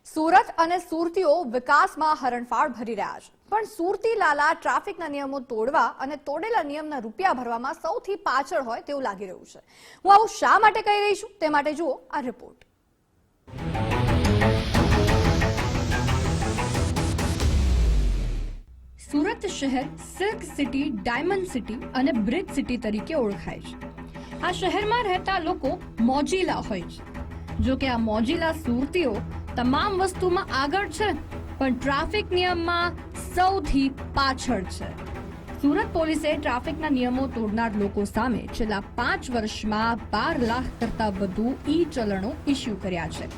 સુરત અને સુરતીઓ વિકાસમાં હરણફાળ ભરી રહ્યા છે, પણ સુરતી લાલા ટ્રાફિકના નિયમો તોડવા અને તોડેલા નિયમના રૂપિયા ભરવામાં સૌથી પાછળ હોય તેવું લાગી રહ્યું છે. હું આવું શા માટે કહી રહી છું તે માટે જુઓ આ રિપોર્ટ. સુરત શહેર સિલ્ક સિટી, ડાયમંડ સિટી અને બ્રિજ સિટી તરીકે ઓળખાય છે. આ શહેરમાં રહેતા લોકો મોજીલા હોય છે. જો કે આ મોજીલા સુરતીઓ તમામ વસ્તુમાં આગળ છે, પણ ટ્રાફિક નિયમમાં સૌથી પાછળ છે. સુરત પોલીસે ટ્રાફિકના નિયમો તોડનાર લોકો સામે છેલ્લા 5 વર્ષમાં 12 લાખ કરતા વધુ ઈ-ચલણો ઇસ્યુ કર્યા છે.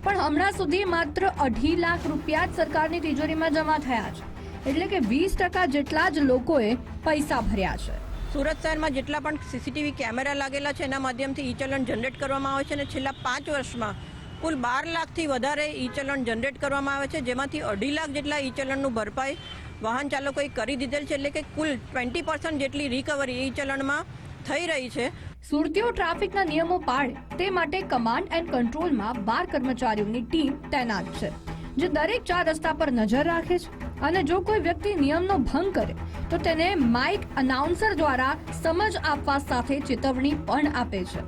પણ હમણાં સુધી માત્ર 2.5 લાખ રૂપિયા જ સરકારની તિજોરીમાં જમા થયા છે. એટલે કે 20% જેટલા જ લોકોએ પૈસા ભર્યા છે. સુરત શહેરમાં જેટલા પણ સીસીટીવી કેમેરા લાગેલા છે એના માધ્યમથી ઈ ચલણ જનરેટ કરવામાં આવે છે અને છેલ્લા 5 વર્ષમાં કુલ 12 લાખથી વધારે ઈ ચલણ જનરેટ કરવામાં આવે છે, જેમાંથી 2.5 લાખ જેટલા ઈ ચલણનું ભરપાઈ વાહન ચાલકોએ કરી દીધેલ છે. એટલે કે કુલ 20% જેટલી રિકવરી ઈ ચલણમાં થઈ રહી છે. સુરતીઓ ટ્રાફિકના નિયમો પાળે તે માટે કમાન્ડ એન્ડ કંટ્રોલમાં 12 કર્મચારીઓની ટીમ તૈનાત છે, જે દરેક 4 રસ્તા પર નજર રાખે છે અને જો કોઈ વ્યક્તિ નિયમનો ભંગ કરે તો તેને માઇક અનાઉન્સર દ્વારા સમજ આપવા સાથે ચેતવણી પણ આપે છે.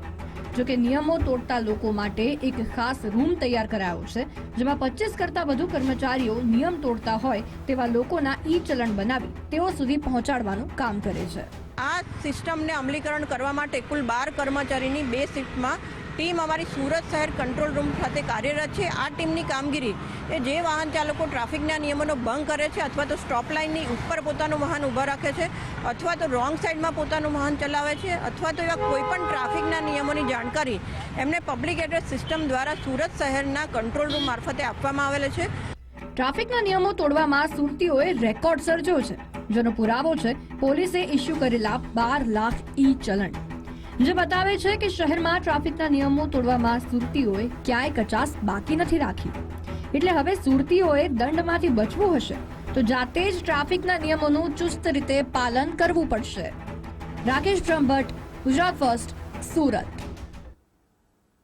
જો કે નિયમો તોડતા લોકો માટે એક ખાસ રૂમ તૈયાર કરાયો છે, જેમાં 25 કરતા વધુ કર્મચારીઓ નિયમ તોડતા હોય તેવા લોકોના ઈ ચલણ બનાવી તેઓ સુધી પહોંચાડવાનું કામ કરે છે. આ સિસ્ટમને અમલીકરણ કરવા માટે કુલ 12 કર્મચારીની 2 શિફ્ટમાં ટીમ અમારી સુરત શહેર કંટ્રોલ રૂમ ખાતે કાર્યરત છે. આ ટીમની કામગીરી એ જે વાહન ચાલકો ટ્રાફિકના નિયમોનો ભંગ કરે છે અથવા તો સ્ટોપ લાઇનની ઉપર પોતાનું વાહન ઊભા રાખે છે અથવા તો રોંગ સાઈડમાં પોતાનું વાહન ચલાવે છે અથવા તો એવા કોઈ પણ ટ્રાફિકના નિયમોની જાણકારી એમને પબ્લિક એડ્રેસ સિસ્ટમ દ્વારા સુરત શહેરના કંટ્રોલ રૂમ મારફતે આપવામાં આવેલ છે. ટ્રાફિકના નિયમો તોડવામાં સુરતીઓએ રેકોર્ડ સર્જ્યો છે, જેનો પુરાવો છે પોલીસે ઇસ્યુ કરેલા 12 લાખ ઈ ચલણ, જે બતાવે છે કે શહેરમાં ટ્રાફિકના નિયમો તોડવામાં સુરતીઓએ ક્યાંય કચાસ બાકી નથી રાખી. એટલે હવે સુરતીઓએ દંડમાંથી બચવું હશે તો જાતે જ ટ્રાફિકના નિયમોનું ચુસ્ત રીતે પાલન કરવું પડશે. રાકેશ બ્રહ્મભટ્ટ, ગુજરાત ફર્સ્ટ, સુરત.